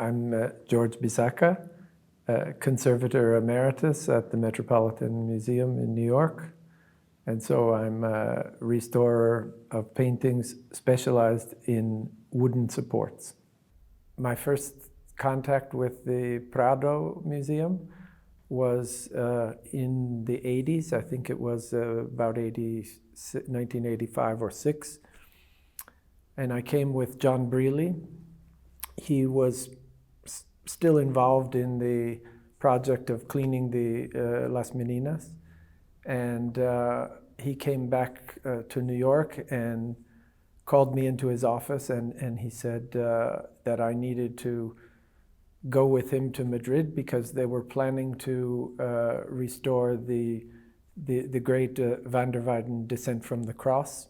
I'm George Bisacca, Conservator Emeritus at the Metropolitan Museum in New York. And so I'm a restorer of paintings specialized in wooden supports. My first contact with the Prado Museum was in the 80s. I think it was about 1985 or 6. And I came with John Brealey. He was still involved in the project of cleaning the Las Meninas. And he came back to New York and called me into his office, and he said that I needed to go with him to Madrid because they were planning to restore the great Van der Weyden Descent from the Cross.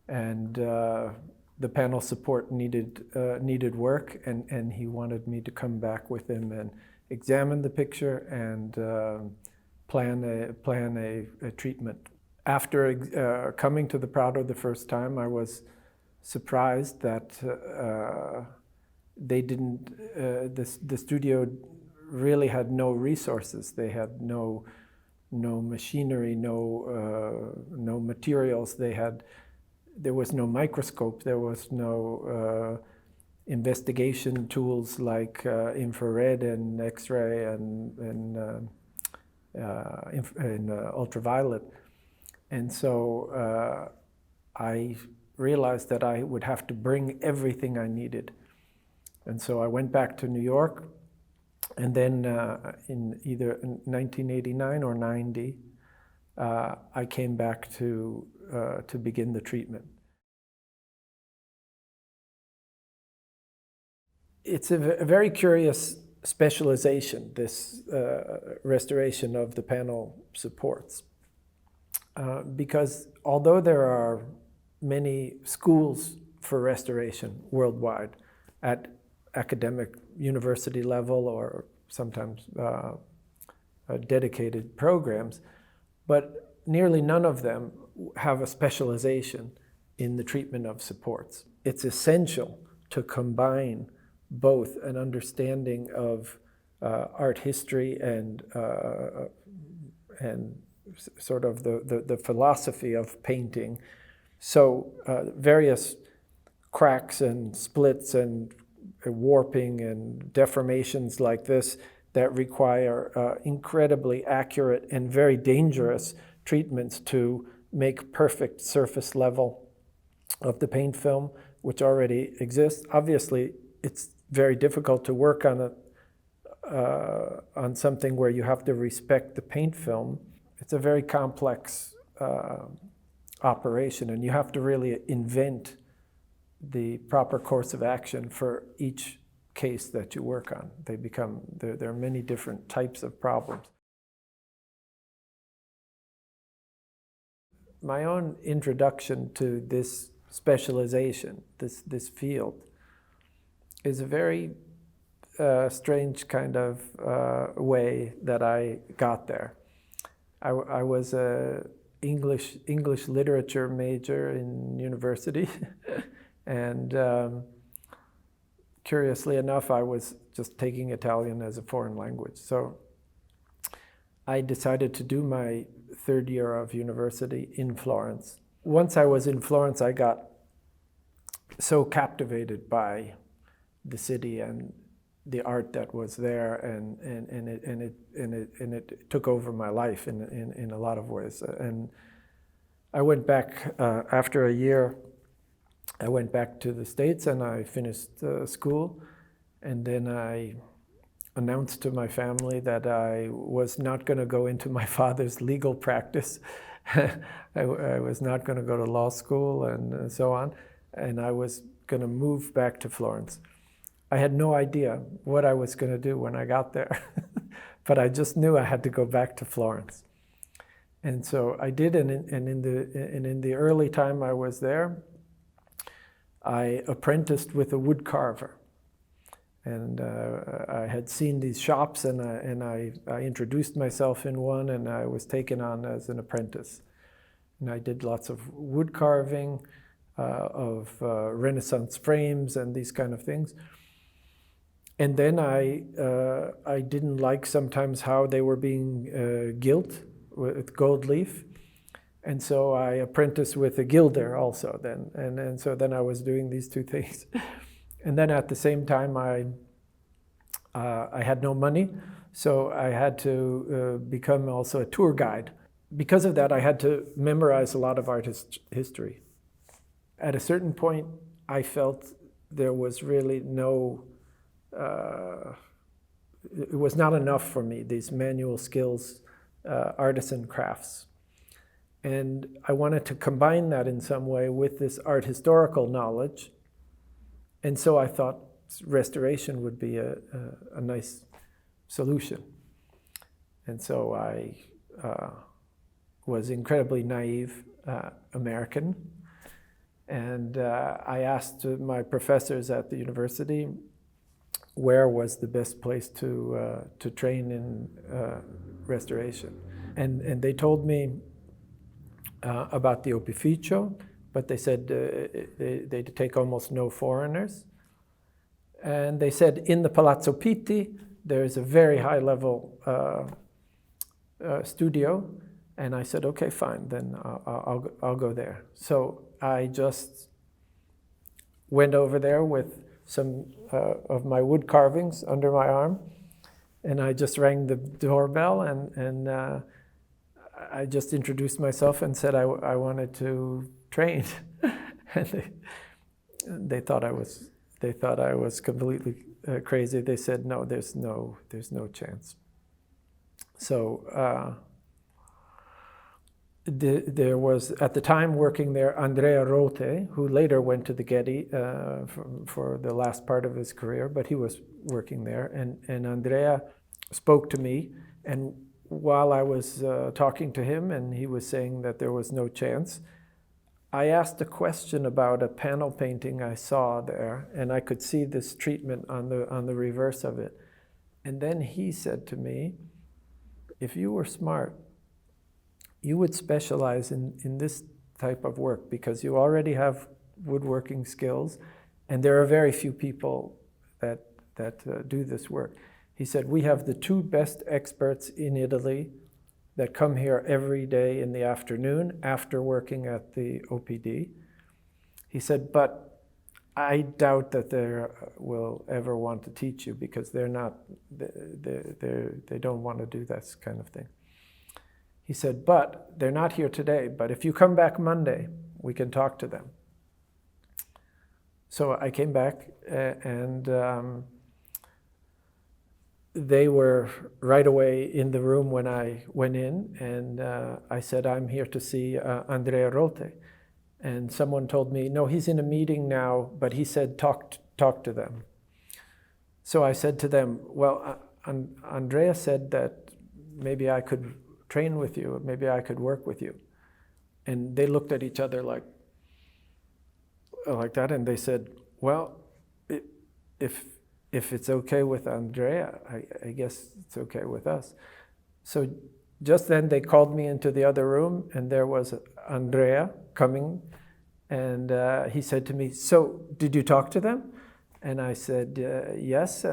And the panel support needed work, and he wanted me to come back with him and examine the picture and plan a treatment. After coming to the Prado the first time, I was surprised that they didn't. The studio really had no resources. They had no machinery, no materials. There was no microscope, there was no investigation tools like infrared and X-ray and ultraviolet. And so I realized that I would have to bring everything I needed. And so I went back to New York, and then in either 1989 or 90, I came back to begin the treatment. It's a very curious specialization, this restoration of the panel supports. Because although there are many schools for restoration worldwide at academic university level or sometimes dedicated programs, but nearly none of them have a specialization in the treatment of supports. It's essential to combine both an understanding of art history and sort of the philosophy of painting. So various cracks and splits and warping and deformations like this that require incredibly accurate and very dangerous treatments to make perfect surface level of the paint film, which already exists. Obviously, it's very difficult to work on something where you have to respect the paint film. It's a very complex operation, and you have to really invent the proper course of action for each case that you work on. There are many different types of problems. My own introduction to this specialization, this field, is a very strange kind of way that I got there. I was an English literature major in university, and curiously enough, I was just taking Italian as a foreign language. So I decided to do my third year of university in Florence. Once I was in Florence, I got so captivated by the city and the art that was there, and it took over my life in a lot of ways. And I went back after a year. I went back to the States and I finished school, and then I announced to my family that I was not going to go into my father's legal practice. I was not going to go to law school and so on, and I was going to move back to Florence. I had no idea what I was going to do when I got there, but I just knew I had to go back to Florence. And so I did, and in the early time I was there, I apprenticed with a wood carver. And I had seen these shops, and I introduced myself in one, and I was taken on as an apprentice. And I did lots of wood carving, of Renaissance frames and these kind of things. And then I didn't like sometimes how they were being gilt with gold leaf. And so I apprenticed with a gilder also then. And so then I was doing these two things. And then at the same time, I had no money, so I had to become also a tour guide. Because of that, I had to memorize a lot of art history. At a certain point, I felt there was really no, it was not enough for me, these manual skills, artisan crafts. And I wanted to combine that in some way with this art historical knowledge. And so I thought restoration would be a nice solution. And so I was incredibly naive American. And I asked my professors at the university where was the best place to train in restoration. And they told me about the Opificio, but they said they take almost no foreigners. And they said in the Palazzo Pitti, there's a very high level studio. And I said, okay, fine, then I'll go there. So I just went over there with some of my wood carvings under my arm. And I just rang the doorbell and I just introduced myself and said I wanted to train. And they thought I was completely crazy. They said, no, there's no chance. So there was, at the time working there, Andrea Rote, who later went to the Getty for the last part of his career, but he was working there. And Andrea spoke to me, and while I was talking to him and he was saying that there was no chance, I asked a question about a panel painting I saw there, and I could see this treatment on the reverse of it. And then he said to me, if you were smart, you would specialize in this type of work because you already have woodworking skills, and there are very few people that do this work. He said, we have the two best experts in Italy that come here every day in the afternoon after working at the OPD. He said, but I doubt that they will ever want to teach you because they don't want to do this kind of thing. He said, but they're not here today, but if you come back Monday, we can talk to them. So I came back and they were right away in the room when I went in, and I said, I'm here to see Andrea Rote. And someone told me, no, he's in a meeting now, but he said, talk to them. So I said to them, well, Andrea said that maybe I could train with you, maybe I could work with you. And they looked at each other like that, and they said, well, if it's okay with Andrea, I guess it's okay with us. So just then they called me into the other room, and there was Andrea coming, and he said to me, so did you talk to them? And I said, yes.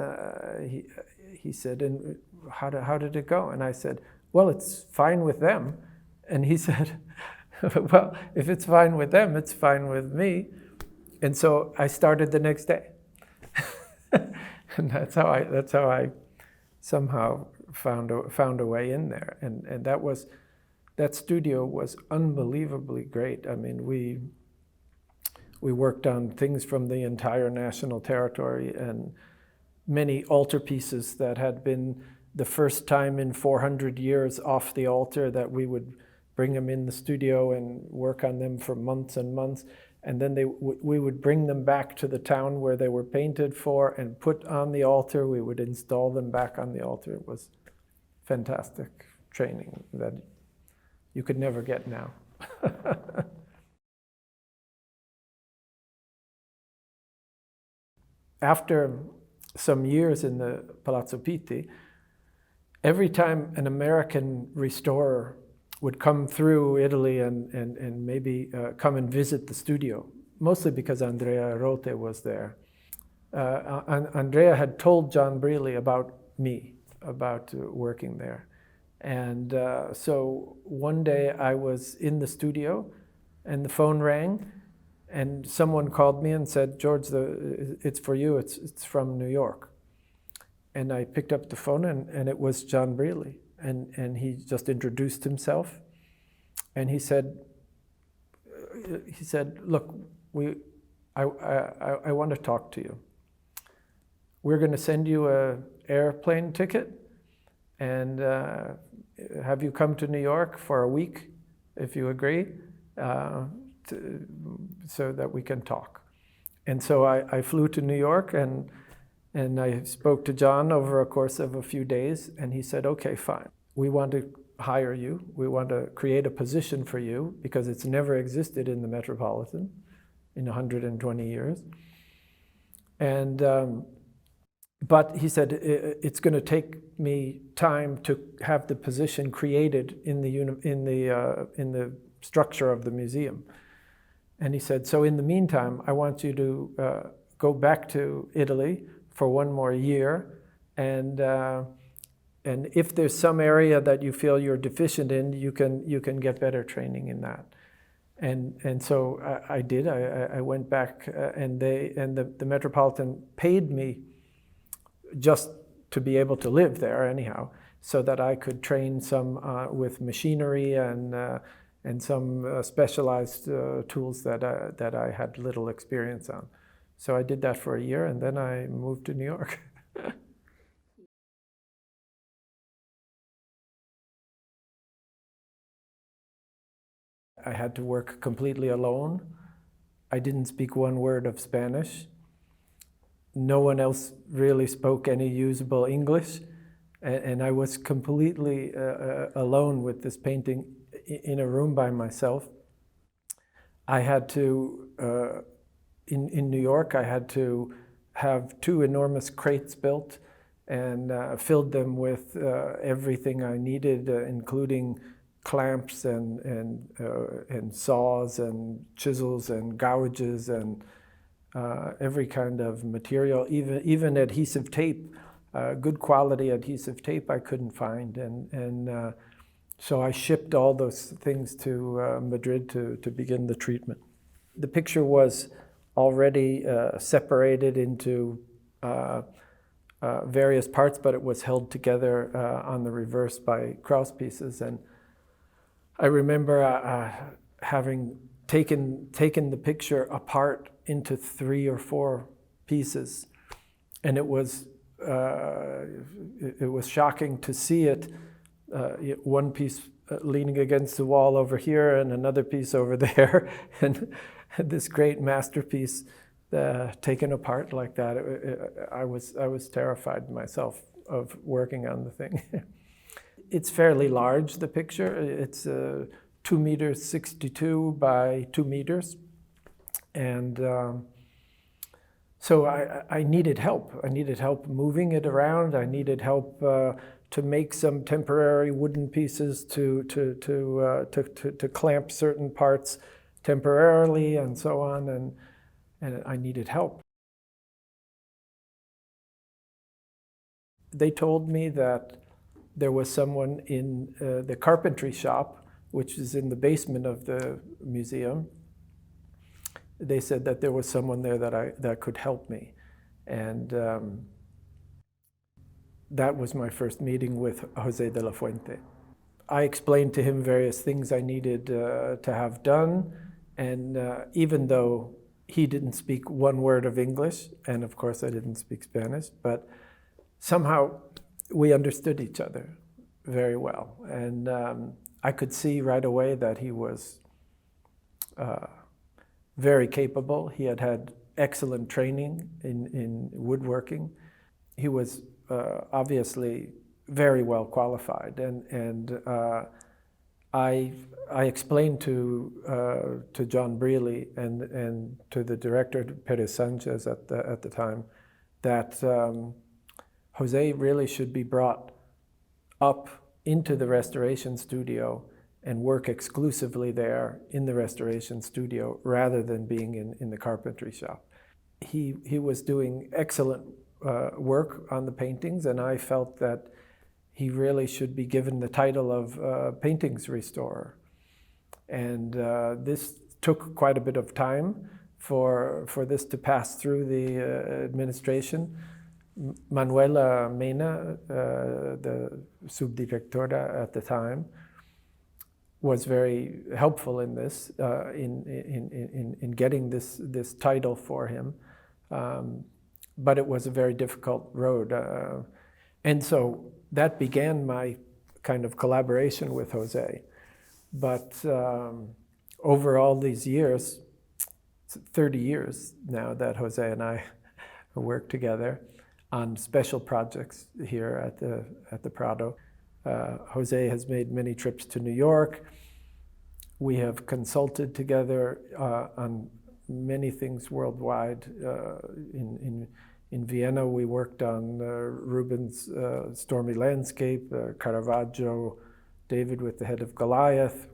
He said, and how did it go? And I said, well, it's fine with them. And he said, well, if it's fine with them, it's fine with me. And so I started the next day. And that's how I somehow found a way in there. And that studio was unbelievably great. I mean, we worked on things from the entire national territory and many altarpieces that had been the first time in 400 years off the altar, that we would bring them in the studio and work on them for months and months. And then we would bring them back to the town where they were painted for and put on the altar. We would install them back on the altar. It was fantastic training that you could never get now. After some years in the Palazzo Pitti, every time an American restorer would come through Italy and maybe come and visit the studio, mostly because Andrea Rote was there, Andrea had told John Brealey about me, about working there. And so one day I was in the studio and the phone rang and someone called me and said, George, it's for you, it's from New York. And I picked up the phone and it was John Brealey. And he just introduced himself. And he said, look, I want to talk to you. We're going to send you an airplane ticket and have you come to New York for a week, if you agree, so that we can talk. And so I flew to New York and I spoke to John over a course of a few days, and he said, okay, fine. We want to hire you. We want to create a position for you because it's never existed in the Metropolitan in 120 years. And but he said, it's going to take me time to have the position created in the structure of the museum. And he said, so in the meantime, I want you to go back to Italy for one more year, and if there's some area that you feel you're deficient in, you can get better training in that. And so I did. I went back, and the Metropolitan paid me just to be able to live there anyhow, so that I could train some with machinery and some specialized tools that I had little experience on. So I did that for a year, and then I moved to New York. I had to work completely alone. I didn't speak one word of Spanish. No one else really spoke any usable English. And I was completely alone with this painting in a room by myself. I had to, in New York, I had to have 2 enormous crates built and filled them with everything I needed, including clamps and saws and chisels and gouges and every kind of material, even adhesive tape, good quality adhesive tape I couldn't find. And so I shipped all those things to Madrid to begin the treatment. The picture was already separated into various parts, but it was held together on the reverse by cross pieces. And I remember having taken the picture apart into 3 or 4 pieces, and it was shocking to see it. One piece leaning against the wall over here, and another piece over there, and this great masterpiece taken apart like that. I was terrified myself of working on the thing. It's fairly large, the picture. It's 2 meters 62 by 2 meters. And so I needed help. I needed help moving it around. I needed help to make some temporary wooden pieces to clamp certain parts temporarily and so on. And I needed help. They told me that there was someone in the carpentry shop, which is in the basement of the museum. They said that there was someone there that could help me. And that was my first meeting with José de la Fuente. I explained to him various things I needed to have done, and even though he didn't speak one word of English, and of course I didn't speak Spanish, but somehow we understood each other very well. And I could see right away that he was very capable. He had had excellent training in woodworking. He was obviously very well qualified. And I explained to John Brealey and to the director, Perez Sanchez at the time, that José really should be brought up into the restoration studio and work exclusively there in the restoration studio rather than being in the carpentry shop. he was doing excellent work on the paintings, and I felt that he really should be given the title of paintings restorer. And this took quite a bit of time for this to pass through the administration. Manuela Mena, the subdirectora at the time, was very helpful in this, in getting this title for him. But it was a very difficult road. And so that began my kind of collaboration with Jose. But over all these years, 30 years now that Jose and I work together on special projects here at the Prado. Jose has made many trips to New York. We have consulted together on many things worldwide. In Vienna, we worked on Rubens' Stormy Landscape, Caravaggio, David with the Head of Goliath.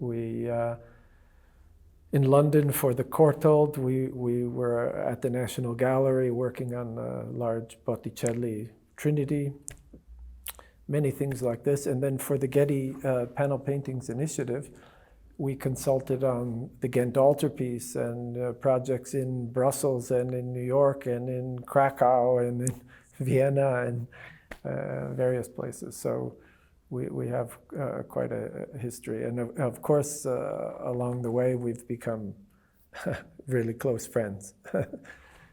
In London for the Courtauld, we were at the National Gallery working on a large Botticelli Trinity, many things like this. And then for the Getty Panel Paintings Initiative, we consulted on the Ghent altarpiece and projects in Brussels and in New York and in Krakow and in Vienna and various places. So we have quite a history. And of course, along the way, we've become really close friends.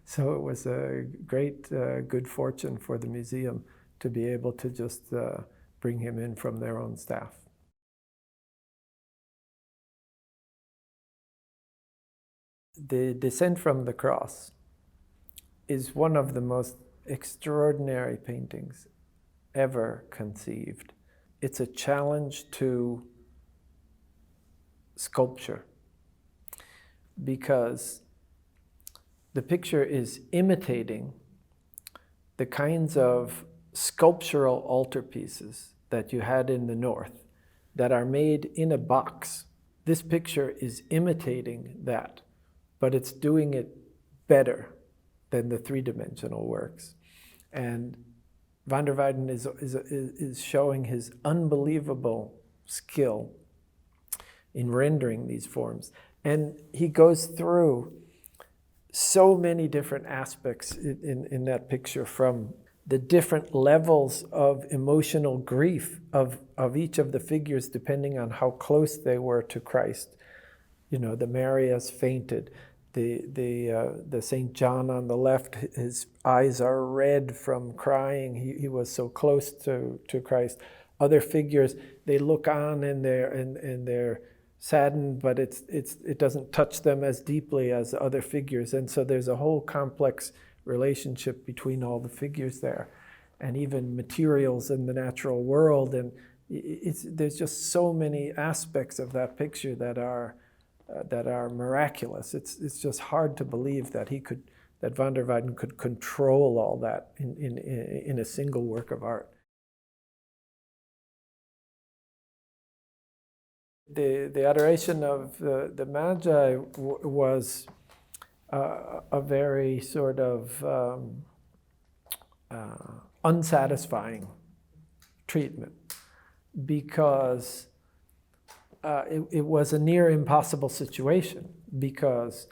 So it was a great good fortune for the museum to be able to just bring him in from their own staff. The Descent from the Cross is one of the most extraordinary paintings ever conceived. It's a challenge to sculpture because the picture is imitating the kinds of sculptural altarpieces that you had in the north that are made in a box. This picture is imitating that, but it's doing it better than the three-dimensional works. And van der Weyden is showing his unbelievable skill in rendering these forms. And he goes through so many different aspects in that picture, from the different levels of emotional grief of each of the figures depending on how close they were to Christ. You know, the Marias fainted. The St. John on the left, his eyes are red from crying. He was so close to Christ. Other figures, they look on and they're saddened, but it doesn't touch them as deeply as other figures. And so there's a whole complex relationship between all the figures there, and even materials in the natural world. And there's just so many aspects of that picture that are miraculous. It's just hard to believe that that van der Weyden could control all that in a single work of art. The Adoration of the Magi was a very sort of unsatisfying treatment, because it was a near impossible situation, because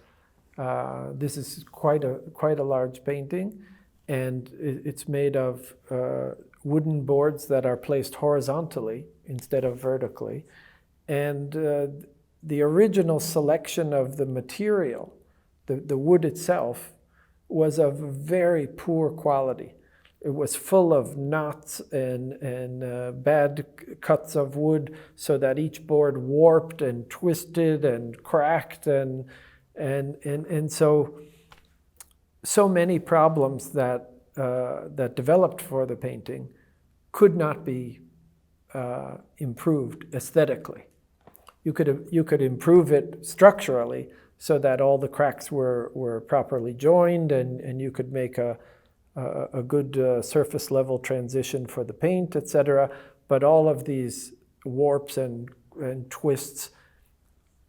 this is quite a large painting, and it's made of wooden boards that are placed horizontally instead of vertically. And the original selection of the material, the wood itself, was of very poor quality. It was full of knots and bad cuts of wood, so that each board warped and twisted and cracked, and so many problems that developed for the painting could not be improved aesthetically. You could improve it structurally so that all the cracks were properly joined, and you could make a good surface level transition for the paint, etc. But all of these warps and twists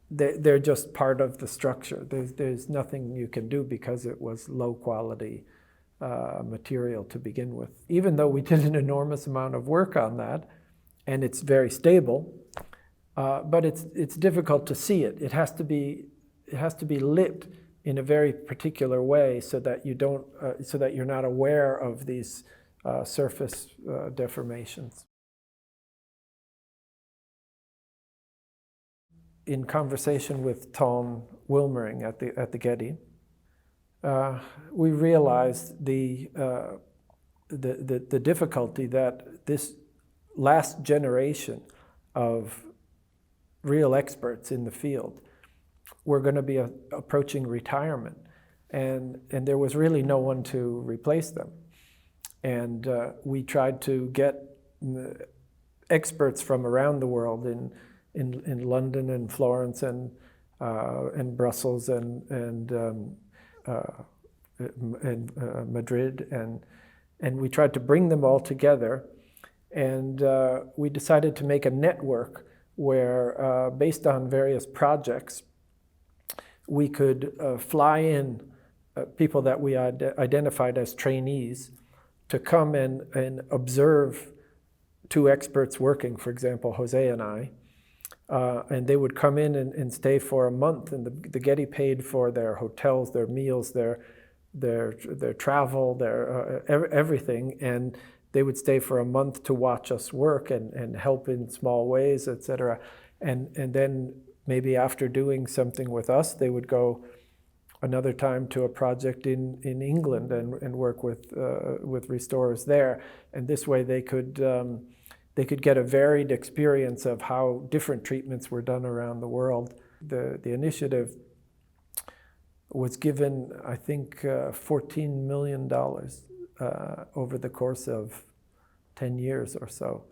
they're just part of the structure. There's nothing you can do because it was low quality material to begin with. Even though we did an enormous amount of work on that, and it's very stable, but it's difficult to see it. It has to be lit in a very particular way so that you're not aware of these surface deformations. In conversation with Ton Wilmering at the Getty, we realized the difficulty that this last generation of real experts in the field were going to be approaching retirement, and there was really no one to replace them. And we tried to get experts from around the world in London and Florence and Brussels and Madrid, and we tried to bring them all together, and we decided to make a network where, based on various projects, we could fly in people that we identified as trainees to come and observe two experts working, for example, Jose and I. And they would come in and stay for a month, and the Getty paid for their hotels, their meals, their travel, their everything, and they would stay for a month to watch us work and help in small ways, etc. And then maybe after doing something with us, they would go another time to a project in England and work with restorers there, and this way they could get a varied experience of how different treatments were done around the world. The initiative was given, I think, $14 million over the course of 10 years or so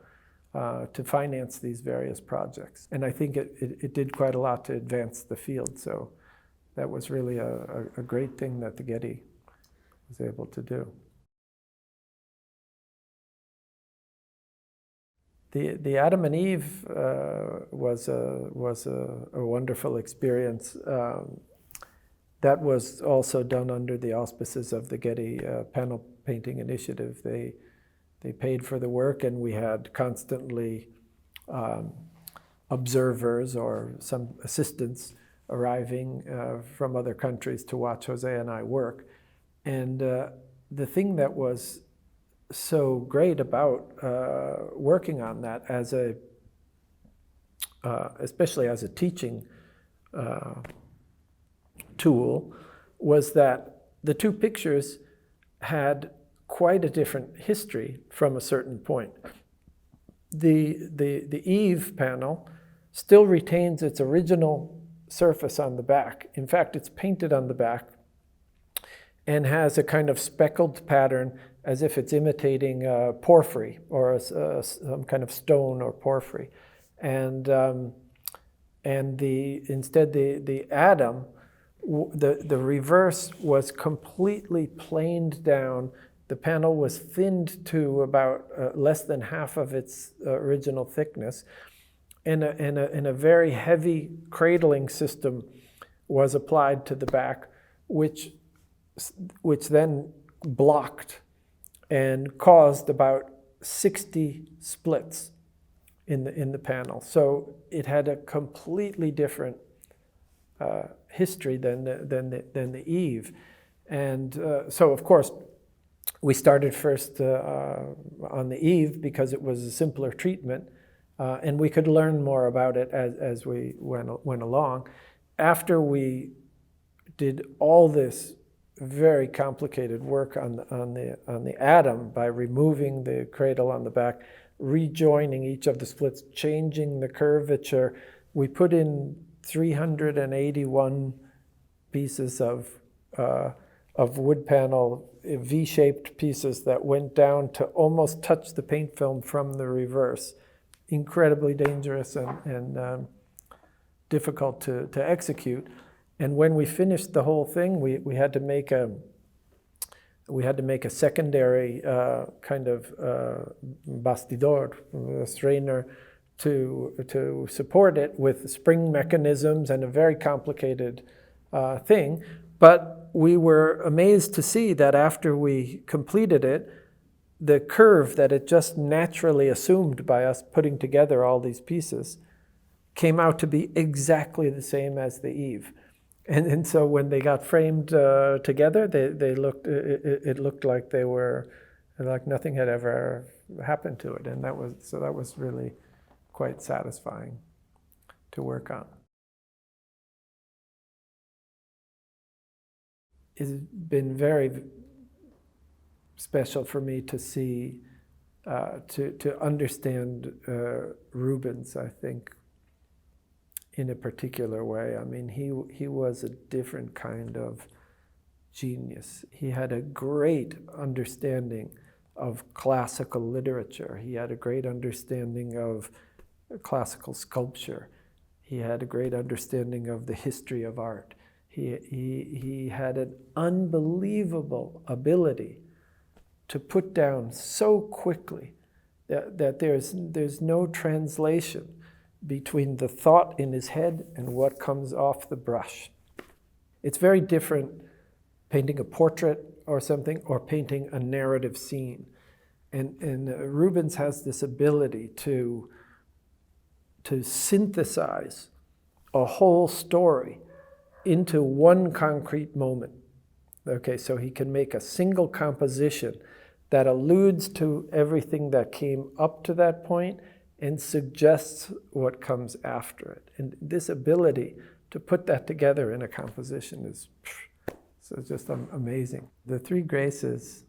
to finance these various projects. And I think it did quite a lot to advance the field. So that was really a great thing that the Getty was able to do. The Adam and Eve was a wonderful experience. That was also done under the auspices of the Getty Panel Painting Initiative. They paid for the work, and we had constantly observers or some assistants arriving from other countries to watch Jose and I work. And the thing that was so great about working on that especially as a teaching tool, was that the two pictures had quite a different history from a certain point. The Eve panel still retains its original surface on the back. In fact, it's painted on the back and has a kind of speckled pattern as if it's imitating porphyry or some kind of stone or porphyry. And instead the Adam, the reverse was completely planed down. The panel was thinned to about less than half of its original thickness, and a very heavy cradling system was applied to the back, which then blocked and caused about 60 splits in the panel. So it had a completely different history than the Eve, and so of course we started first on the Eve because it was a simpler treatment, and we could learn more about it as we went along. After we did all this very complicated work on the Adam by removing the cradle on the back, rejoining each of the splits, changing the curvature, we put in 381 pieces of wood panel, V-shaped pieces that went down to almost touch the paint film from the reverse. Incredibly dangerous and difficult to execute. And when we finished the whole thing, we had to make a secondary kind of bastidor, a strainer, to support it with spring mechanisms and a very complicated thing. But we were amazed to see that after we completed it, the curve that it just naturally assumed by us putting together all these pieces came out to be exactly the same as the eave. And so when they got framed together, it looked like they were, like nothing had ever happened to it. And that was really quite satisfying to work on. It's been very special for me to see, to understand Rubens, I think, in a particular way. I mean, he was a different kind of genius. He had a great understanding of classical literature. He had a great understanding of classical sculpture. He had a great understanding of the history of art. He had an unbelievable ability to put down so quickly that there's no translation between the thought in his head and what comes off the brush. It's very different painting a portrait or something or painting a narrative scene. And Rubens has this ability to synthesize a whole story into one concrete moment. Okay, so he can make a single composition that alludes to everything that came up to that point and suggests what comes after it. And this ability to put that together in a composition is so just amazing. The Three Graces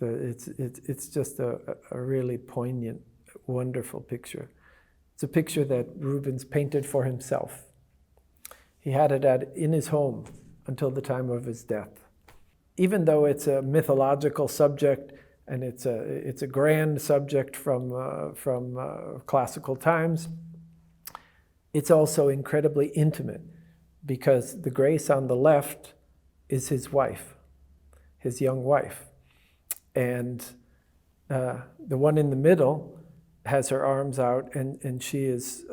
it's just a really poignant, wonderful picture. It's a picture that Rubens painted for himself. He had it in his home until the time of his death. Even though it's a mythological subject and it's a grand subject from classical times, it's also incredibly intimate because the Grace on the left is his wife, his young wife. And the one in the middle has her arms out and she is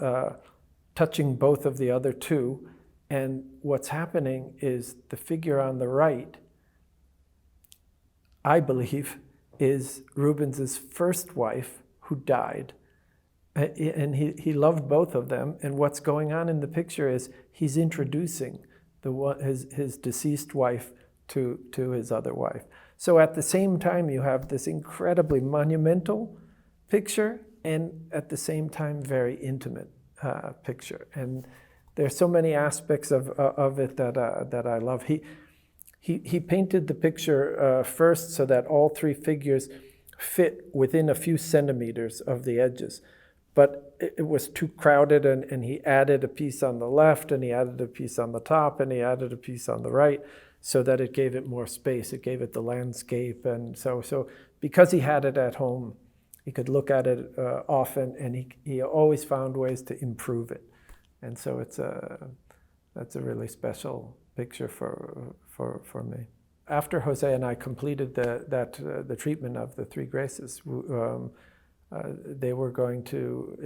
touching both of the other two. And what's happening is the figure on the right, I believe, is Rubens's first wife who died. And he loved both of them. And what's going on in the picture is he's introducing his deceased wife to his other wife. So at the same time, you have this incredibly monumental picture and at the same time, very intimate picture. And there's so many aspects of it that I love. He painted the picture first so that all three figures fit within a few centimeters of the edges. But it was too crowded, and he added a piece on the left, and he added a piece on the top, and he added a piece on the right, so that it gave it more space. It gave it the landscape. And so because he had it at home, he could look at it often, and he always found ways to improve it. And so that's a really special picture for me. After Jose and I completed the treatment of the Three Graces, they were going to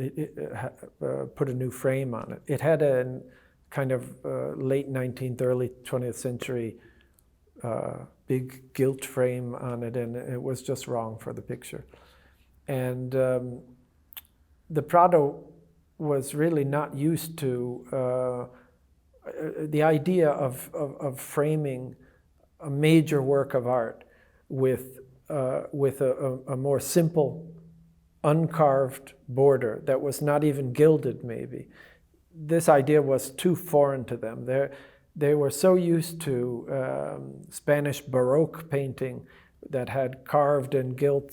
put a new frame on it. It had a kind of late 19th, early 20th century big gilt frame on it, and it was just wrong for the picture. And the Prado was really not used to the idea of framing a major work of art with a more simple, uncarved border that was not even gilded, maybe. This idea was too foreign to them. They were so used to Spanish Baroque painting that had carved and gilt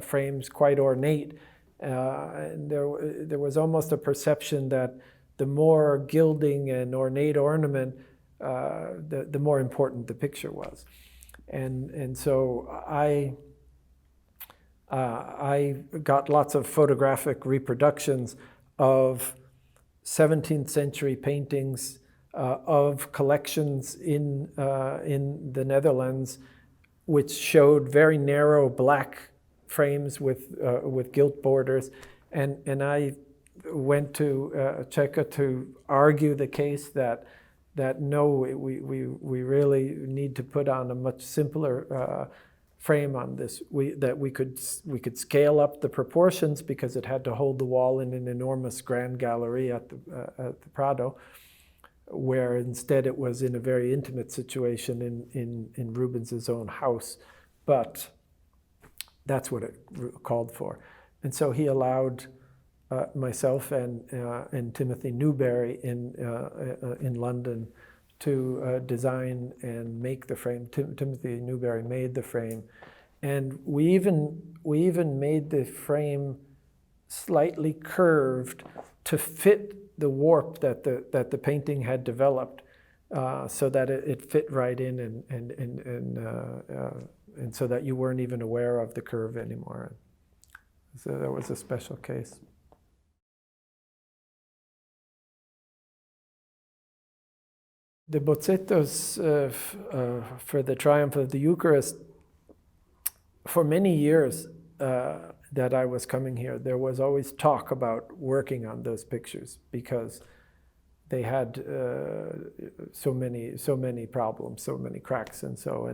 frames, quite ornate. And there was almost a perception that the more gilding and ornate ornament, the more important the picture was. And so I got lots of photographic reproductions of 17th century paintings of collections in the Netherlands, which showed very narrow black frames with gilt borders, and I went to Čeka to argue the case that no, we really need to put on a much simpler frame on this. That we could scale up the proportions because it had to hold the wall in an enormous grand gallery at the Prado, where instead it was in a very intimate situation in Rubens's own house. But that's what it called for. And so he allowed myself and Timothy Newberry in London to design and make the frame. Timothy Newberry made the frame. And we even made the frame slightly curved to fit the warp that the painting had developed, so that it fit right in and so that you weren't even aware of the curve anymore. So that was a special case. The bozzettos for the Triumph of the Eucharist, for many years that I was coming here, there was always talk about working on those pictures because they had so many problems, so many cracks, and so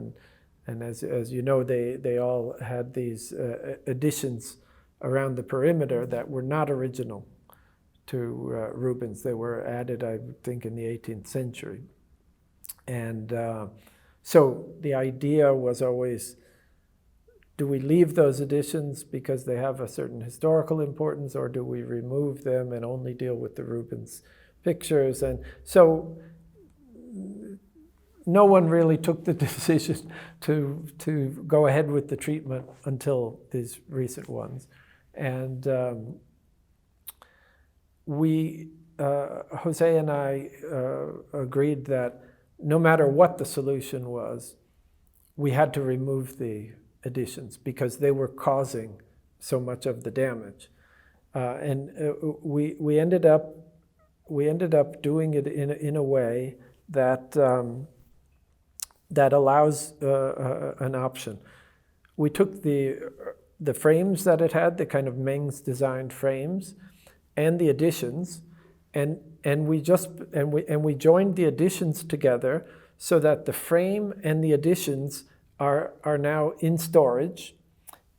and as you know, they all had these additions around the perimeter that were not original to Rubens. They were added, I think, in the 18th century. And so the idea was always, do we leave those additions because they have a certain historical importance, or do we remove them and only deal with the Rubens pictures? And so no one really took the decision to go ahead with the treatment until these recent ones. And Jose and I agreed that no matter what the solution was, we had to remove the additions because they were causing so much of the damage. And we ended up doing it in a way that that allows an option. We took the frames that it had, the kind of Mengs designed frames, and the additions, and we joined the additions together so that the frame and the additions are now in storage,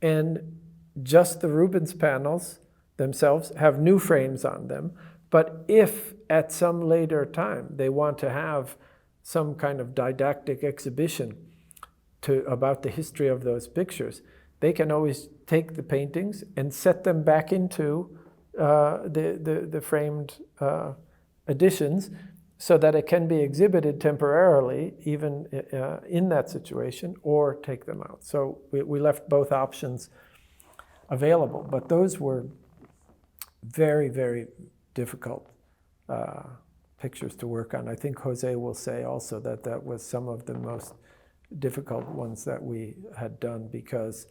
and just the Rubens panels themselves have new frames on them. But if at some later time they want to have some kind of didactic exhibition about the history of those pictures, they can always take the paintings and set them back into the framed additions, so that it can be exhibited temporarily, even in that situation, or take them out. So we left both options available, but those were very, very difficult pictures to work on. I think Jose will say also that that was some of the most difficult ones that we had done because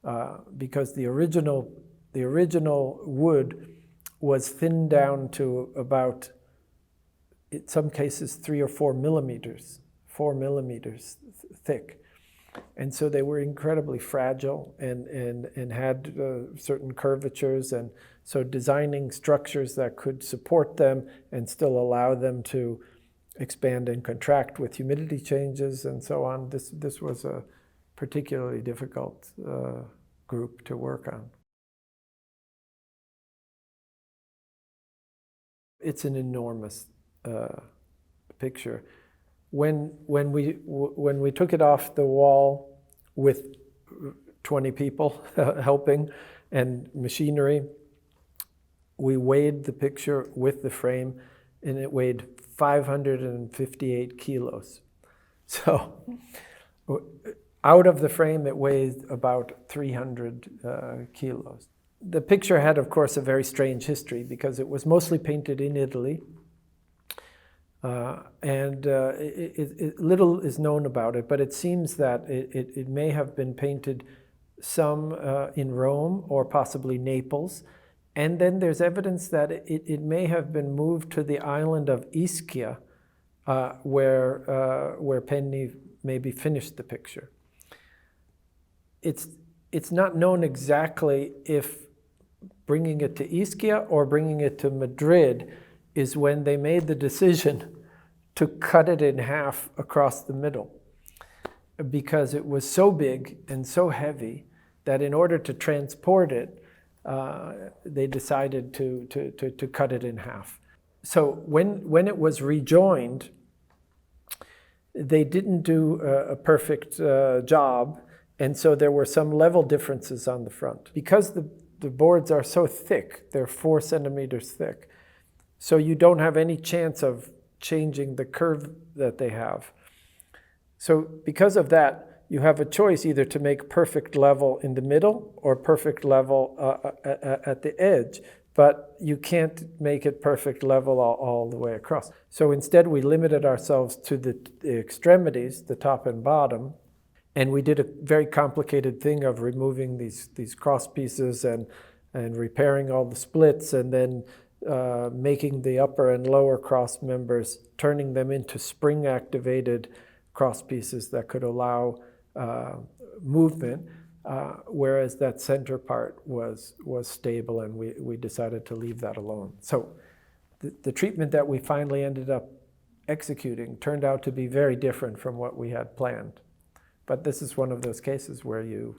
the original wood was thinned down to about, in some cases, 3 or 4 millimeters, 4 millimeters thick. And so they were incredibly fragile and had certain curvatures. And so designing structures that could support them and still allow them to expand and contract with humidity changes and so on, this was a particularly difficult group to work on. It's an enormous picture. When we took it off the wall with 20 people helping and machinery, we weighed the picture with the frame, and it weighed 558 kilos. So out of the frame, it weighed about 300 kilos. The picture had, of course, a very strange history because it was mostly painted in Italy. Little is known about it, but it seems that it may have been painted some in Rome or possibly Naples. And then there's evidence that it may have been moved to the island of Ischia, where Penny maybe finished the picture. It's not known exactly if bringing it to Ischia or bringing it to Madrid is when they made the decision to cut it in half across the middle, because it was so big and so heavy that in order to transport it, they decided to cut it in half. So when it was rejoined, they didn't do a perfect job, and so there were some level differences on the front. Because the boards are so thick, they're 4 centimeters thick, so you don't have any chance of changing the curve that they have. So because of that, you have a choice either to make perfect level in the middle or perfect level at the edge, but you can't make it perfect level all the way across. So instead we limited ourselves to the extremities, the top and bottom, and we did a very complicated thing of removing these cross pieces and repairing all the splits, and then making the upper and lower cross members, turning them into spring-activated cross pieces that could allow movement, whereas that center part was stable, and we decided to leave that alone. So the treatment that we finally ended up executing turned out to be very different from what we had planned. But this is one of those cases where you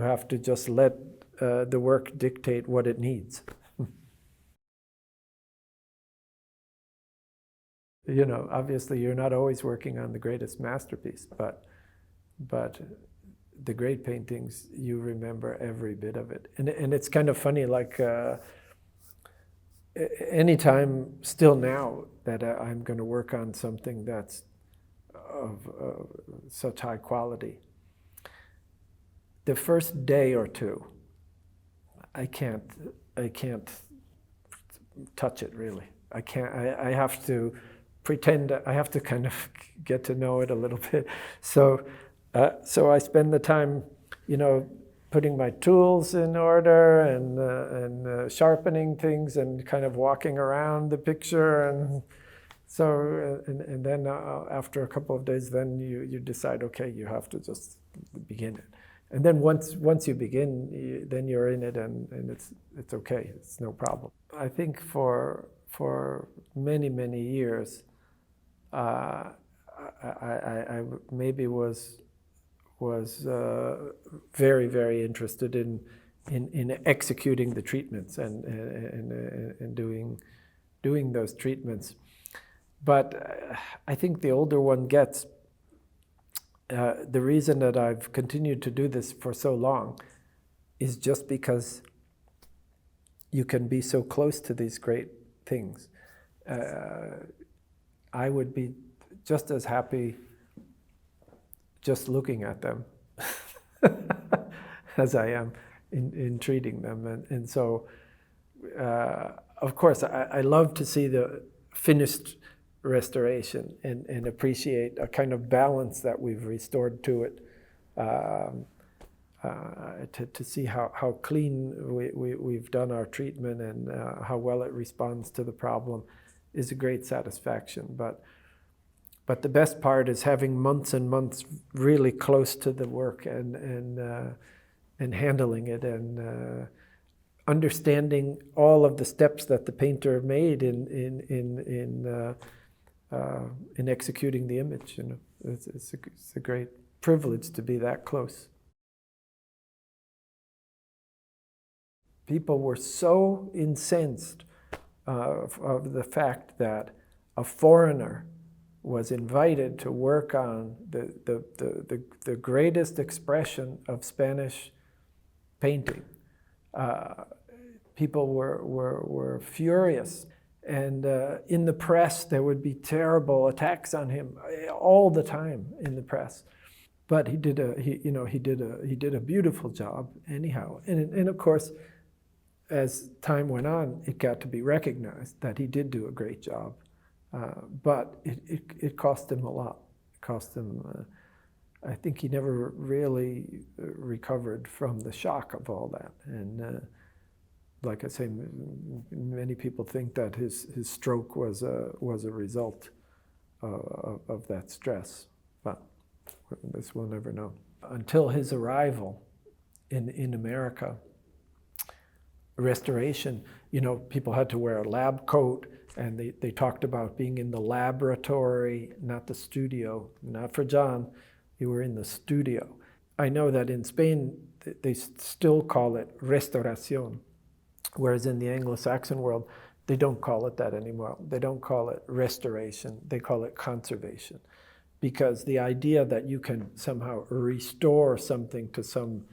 have to just let the work dictate what it needs. You know, obviously you're not always working on the greatest masterpiece, but the great paintings, you remember every bit of it. And it's kind of funny, like anytime still now that I'm going to work on something that's of such high quality, the first day or two, I can't touch it really. I have to pretend, I have to kind of get to know it a little bit. So I spend the time, you know, putting my tools in order and sharpening things and kind of walking around the picture, and so and then after a couple of days, then you decide, okay, you have to just begin it, and then once you begin, then you're in it, and it's okay, it's no problem. I think for many years, I maybe was very interested in executing the treatments and doing those treatments. But I think the older one gets, the reason that I've continued to do this for so long is just because you can be so close to these great things. I would be just as happy just looking at them as I am in treating them. And so, of course, I love to see the finished restoration and appreciate a kind of balance that we've restored to it, to see how clean we've done our treatment and how well it responds to the problem is a great satisfaction. But the best part is having months and months really close to the work and handling it and understanding all of the steps that the painter made in executing the image. You know, it's a great privilege to be that close. People were so incensed of the fact that a foreigner was invited to work on the greatest expression of Spanish painting. People were furious, and in the press there would be terrible attacks on him all the time in the press. But he did a beautiful job anyhow, and of course, as time went on, it got to be recognized that he did do a great job. But it cost him a lot. It cost him, I think he never really recovered from the shock of all that. And like I say, many people think that his stroke was a result of that stress. But this we'll never know. until his arrival in America, restoration, people had to wear a lab coat, and they talked about being in the laboratory, not the studio. Not for John, you were in the studio. I know that in Spain, they still call it restauración, whereas in the Anglo-Saxon world, they don't call it that anymore. They don't call it restoration, they call it conservation. Because the idea that you can somehow restore something to some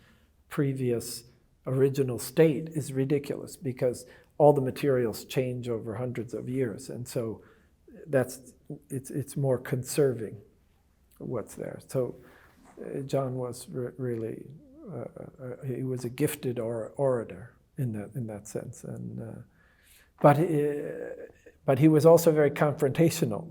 previous original state is ridiculous, because all the materials change over hundreds of years. And so it's more conserving what's there. So John was really, he was a gifted orator in that sense. And but he was also very confrontational.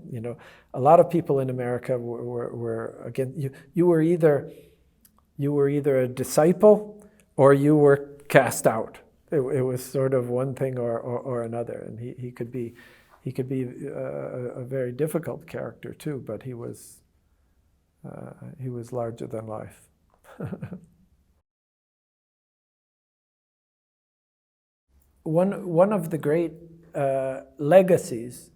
A lot of people in America were again. You were either a disciple or you were cast out. It was sort of one thing or another. And he could be a very difficult character too. But he was larger than life. One of the great legacies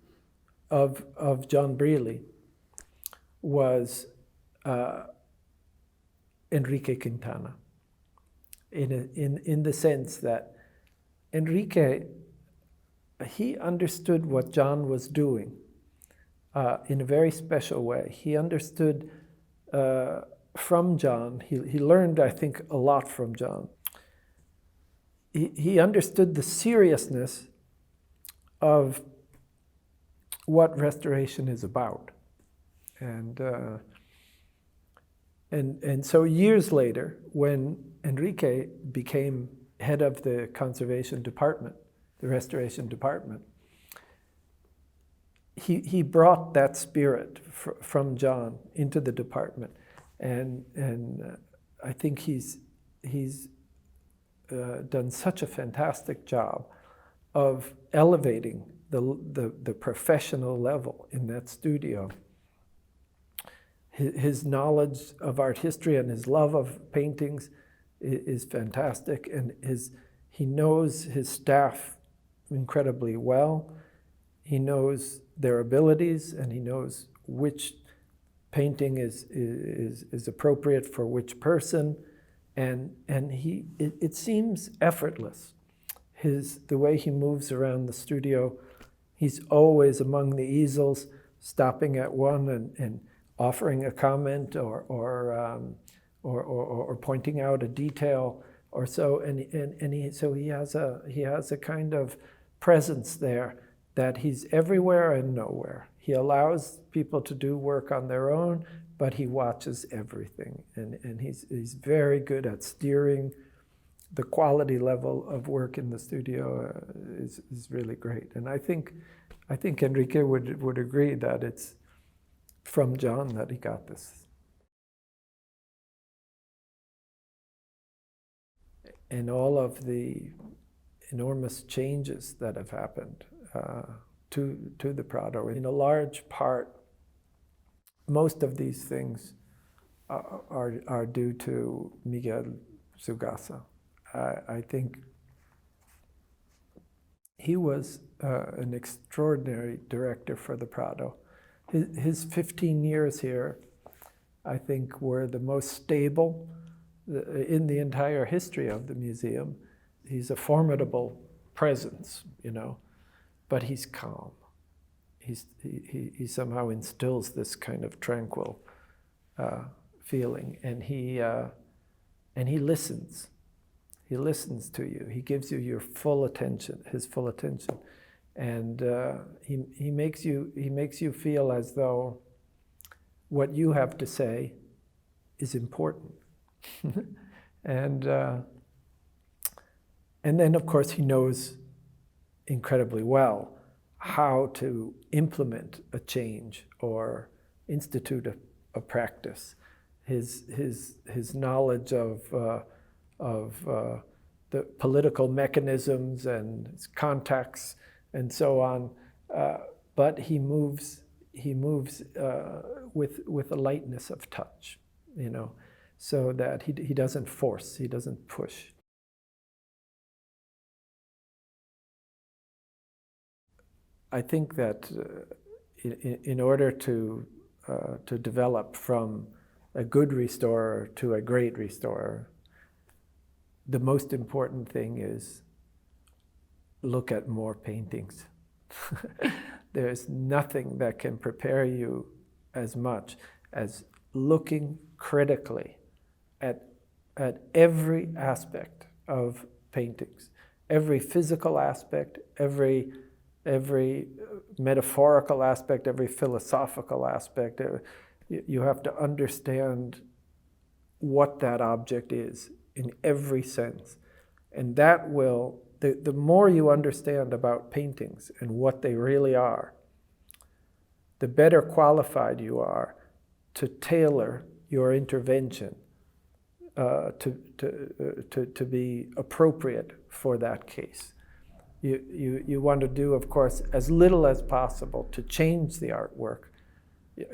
of John Brealey was Enrique Quintana, in the sense that Enrique, he understood what John was doing in a very special way. He understood from John, he learned, I think, a lot from John. He understood the seriousness of what restoration is about. And so years later, when Enrique became head of the conservation department, the restoration department, he brought that spirit from John into the department. And I think he's done such a fantastic job of elevating the professional level in that studio. His knowledge of art history and his love of paintings is fantastic, and he knows his staff incredibly well. He knows their abilities, and he knows which painting is appropriate for which person. And it seems effortless. The way he moves around the studio, he's always among the easels, stopping at one and offering a comment or pointing out a detail or so. So he has a kind of presence there that he's everywhere and nowhere. He allows people to do work on their own, but he watches everything, and he's very good at steering. The quality level of work in the studio is really great, and I think Enrique would agree that it's from John that he got this. And all of the enormous changes that have happened to the Prado, in a large part, most of these things are due to Miguel Zugasa. I think he was an extraordinary director for the Prado. His 15 years here, I think, were the most stable in the entire history of the museum. He's a formidable presence, but he's calm. He somehow instills this kind of tranquil feeling, and he listens. He listens to you. He gives you your full attention, his full attention, and he makes you feel as though what you have to say is important. And then, of course, he knows incredibly well how to implement a change or institute a practice. His knowledge of the political mechanisms and his contacts and so on, but he moves with a lightness of touch, so that he doesn't force, he doesn't push. I think that in order to develop from a good restorer to a great restorer, the most important thing is look at more paintings. There's nothing that can prepare you as much as looking critically at every aspect of paintings, every physical aspect, every metaphorical aspect, every philosophical aspect. You have to understand what that object is in every sense. And that will, the more you understand about paintings and what they really are, the better qualified you are to tailor your intervention to be appropriate for that case. You want to do, of course, as little as possible to change the artwork.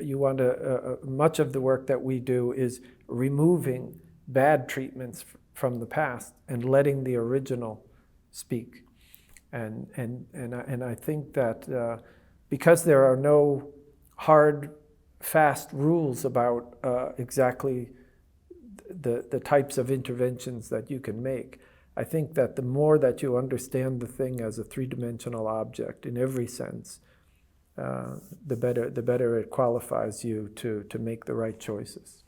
You want to, much of the work that we do is removing bad treatments from the past and letting the original speak. And I think that because there are no hard, fast rules about exactly the types of interventions that you can make, I think that the more that you understand the thing as a three-dimensional object in every sense, the better it qualifies you to make the right choices.